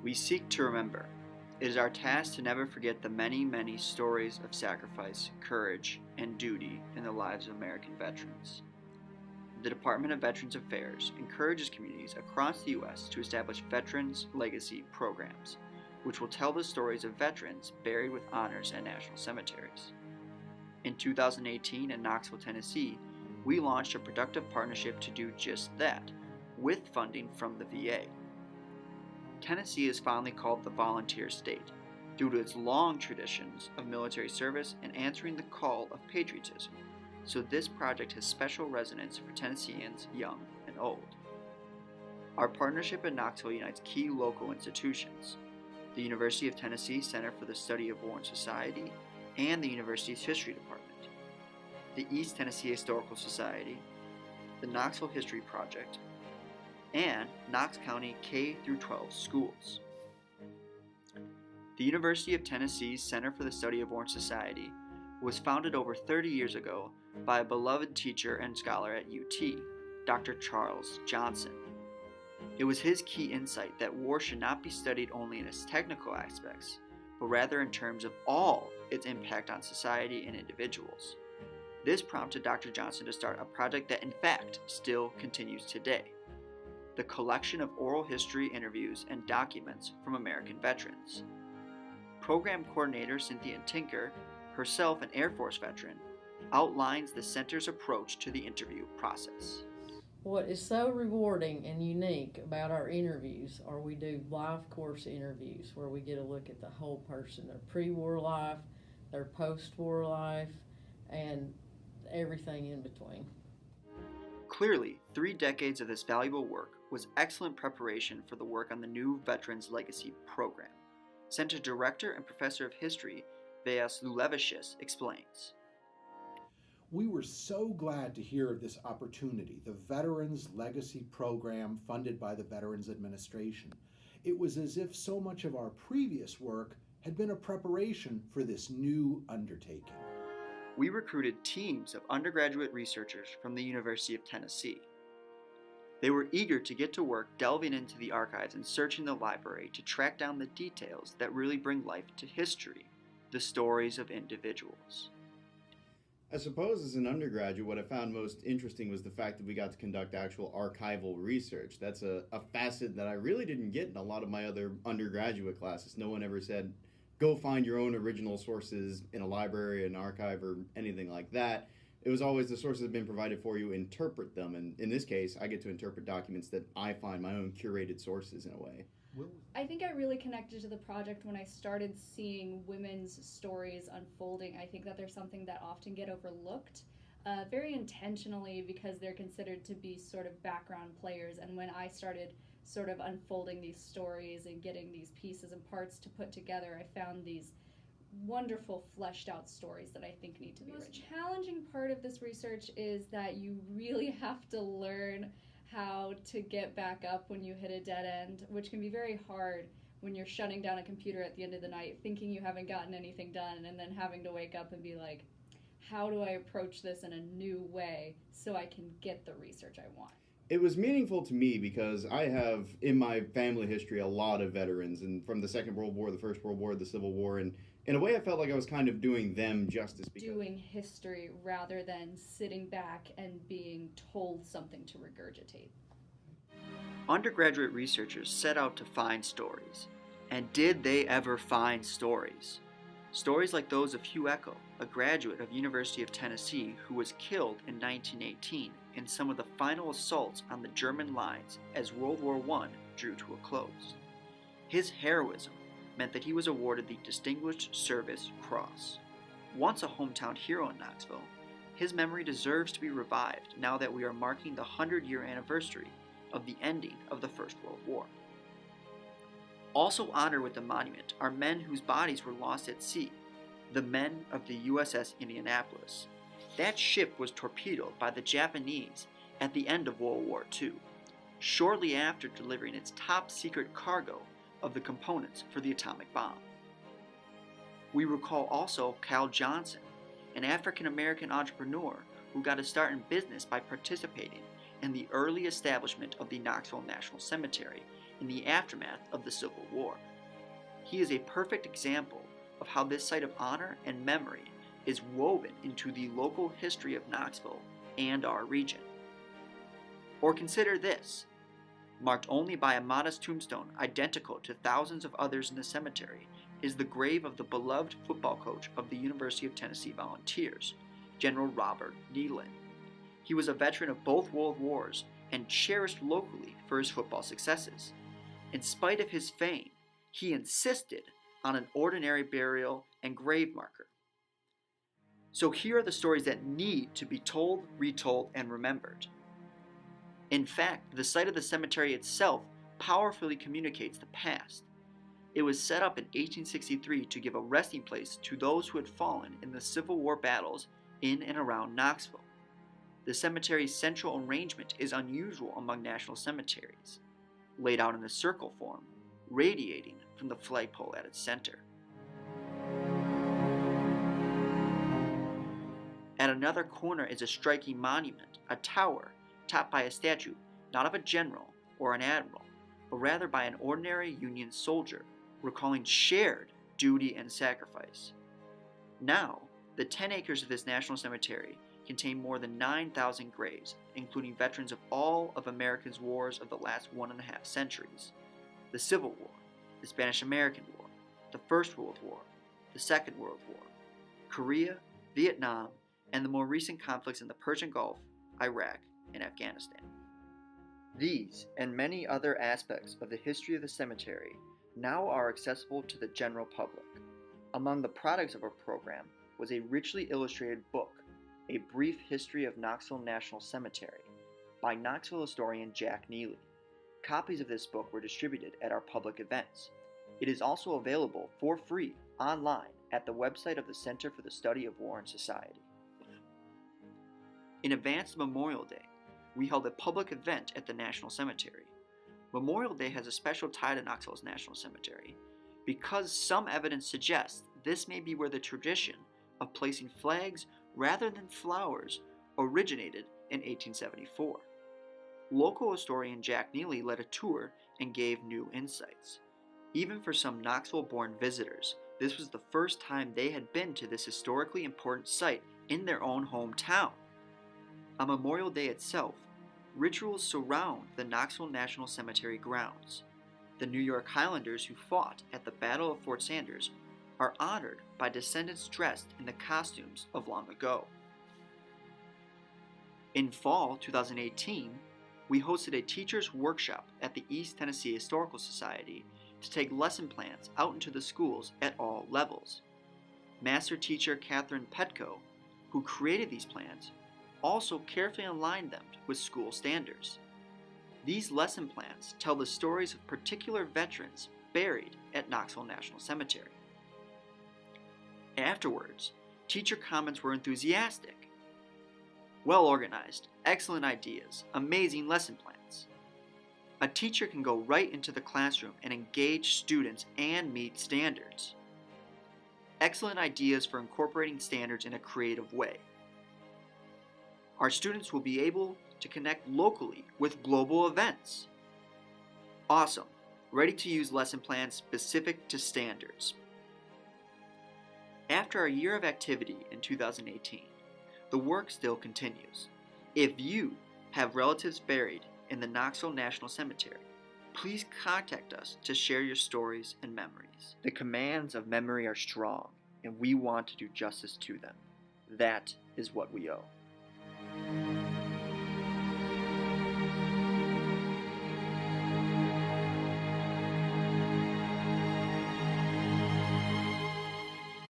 We seek to remember. It is our task to never forget the many, many stories of sacrifice, courage, and duty in the lives of American veterans. The Department of Veterans Affairs encourages communities across the U.S. to establish Veterans Legacy Programs, which will tell the stories of veterans buried with honors at national cemeteries. In 2018 in Knoxville, Tennessee, we launched a productive partnership to do just that, with funding from the VA. Tennessee is fondly called the volunteer state, due to its long traditions of military service and answering the call of patriotism, so this project has special resonance for Tennesseans young and old. Our partnership in Knoxville unites key local institutions: the University of Tennessee Center for the Study of War and Society and the university's History Department, the East Tennessee Historical Society, the Knoxville History Project, and Knox County K-12 schools. The University of Tennessee's Center for the Study of War and Society was founded over 30 years ago by a beloved teacher and scholar at UT, Dr. Charles Johnson. It was his key insight that war should not be studied only in its technical aspects, but rather in terms of all its impact on society and individuals. This prompted Dr. Johnson to start a project that in fact still continues today: the collection of oral history interviews and documents from American veterans. Program coordinator Cynthia Tinker, herself an Air Force veteran, outlines the center's approach to the interview process. What is so rewarding and unique about our interviews are we do life course interviews where we get a look at the whole person, their pre-war life, their post-war life, and everything in between. Clearly, 3 decades of this valuable work was excellent preparation for the work on the new Veterans Legacy Program. Center Director and Professor of History, Veas Lulevicius, explains. We were so glad to hear of this opportunity, the Veterans Legacy Program funded by the Veterans Administration. It was as if so much of our previous work had been a preparation for this new undertaking. We recruited teams of undergraduate researchers from the University of Tennessee. They were eager to get to work delving into the archives and searching the library to track down the details that really bring life to history, the stories of individuals. I suppose as an undergraduate, what I found most interesting was the fact that we got to conduct actual archival research. That's a facet that I really didn't get in a lot of my other undergraduate classes. No one ever said, go find your own original sources in a library, an archive, or anything like that. It was always the sources have been provided for you, interpret them. And in this case, I get to interpret documents that I find my own curated sources in a way. I think I really connected to the project when I started seeing women's stories unfolding. I think that there's something that often get overlooked, very intentionally, because they're considered to be sort of background players. And when I started sort of unfolding these stories and getting these pieces and parts to put together, I found these wonderful fleshed out stories that I think need to be written. The most challenging part of this research is that you really have to learn how to get back up when you hit a dead end, which can be very hard when you're shutting down a computer at the end of the night thinking you haven't gotten anything done, and then having to wake up and be like, how do I approach this in a new way so I can get the research I want? It was meaningful to me because I have in my family history a lot of veterans, and from the Second World War, the First World War, the Civil War, and in a way I felt like I was kind of doing them justice. Doing history rather than sitting back and being told something to regurgitate. Undergraduate researchers set out to find stories. And did they ever find stories? Stories like those of Hugh Eckel, a graduate of University of Tennessee who was killed in 1918 in some of the final assaults on the German lines as World War I drew to a close. His heroism meant that he was awarded the Distinguished Service Cross. Once a hometown hero in Knoxville, his memory deserves to be revived now that we are marking the 100-year anniversary of the ending of the First World War. Also honored with the monument are men whose bodies were lost at sea, the men of the USS Indianapolis. That ship was torpedoed by the Japanese at the end of World War II, shortly after delivering its top-secret cargo of the components for the atomic bomb. We recall also Cal Johnson, an African-American entrepreneur who got a start in business by participating in the early establishment of the Knoxville National Cemetery in the aftermath of the Civil War. He is a perfect example of how this site of honor and memory is woven into the local history of Knoxville and our region. Or consider this: marked only by a modest tombstone identical to thousands of others in the cemetery is the grave of the beloved football coach of the University of Tennessee Volunteers, General Robert Neyland. He was a veteran of both World Wars and cherished locally for his football successes. In spite of his fame, he insisted on an ordinary burial and grave marker. So here are the stories that need to be told, retold, and remembered. In fact, the site of the cemetery itself powerfully communicates the past. It was set up in 1863 to give a resting place to those who had fallen in the Civil War battles in and around Knoxville. The cemetery's central arrangement is unusual among national cemeteries, laid out in a circle form, radiating from the flagpole at its center. At another corner is a striking monument, a tower, topped by a statue not of a general or an admiral, but rather by an ordinary Union soldier, recalling shared duty and sacrifice. Now, the 10 acres of this national cemetery contain more than 9,000 graves, including veterans of all of America's wars of the last 1.5 centuries: the Civil War, the Spanish-American War, the First World War, the Second World War, Korea, Vietnam, and the more recent conflicts in the Persian Gulf, Iraq, and Afghanistan. These and many other aspects of the history of the cemetery now are accessible to the general public. Among the products of our program was a richly illustrated book, A Brief History of Knoxville National Cemetery, by Knoxville historian Jack Neely. Copies of this book were distributed at our public events. It is also available for free online at the website of the Center for the Study of War and Society. In advance of Memorial Day, we held a public event at the National Cemetery. Memorial Day has a special tie to Knoxville's National Cemetery because some evidence suggests this may be where the tradition of placing flags rather than flowers originated in 1874. Local historian Jack Neely led a tour and gave new insights. Even for some Knoxville-born visitors, this was the first time they had been to this historically important site in their own hometown. On Memorial Day itself, rituals surround the Knoxville National Cemetery grounds. The New York Highlanders who fought at the Battle of Fort Sanders are honored by descendants dressed in the costumes of long ago. In fall 2018, we hosted a teacher's workshop at the East Tennessee Historical Society to take lesson plans out into the schools at all levels. Master teacher Catherine Petko, who created these plans, also carefully aligned them with school standards. These lesson plans tell the stories of particular veterans buried at Knoxville National Cemetery. Afterwards, teacher comments were enthusiastic. Well organized, excellent ideas, amazing lesson plans. A teacher can go right into the classroom and engage students and meet standards. Excellent ideas for incorporating standards in a creative way. Our students will be able to connect locally with global events. Awesome. Ready to use lesson plans specific to standards. After a year of activity in 2018, the work still continues. If you have relatives buried in the Knoxville National Cemetery, please contact us to share your stories and memories. The commands of memory are strong, and we want to do justice to them. That is what we owe.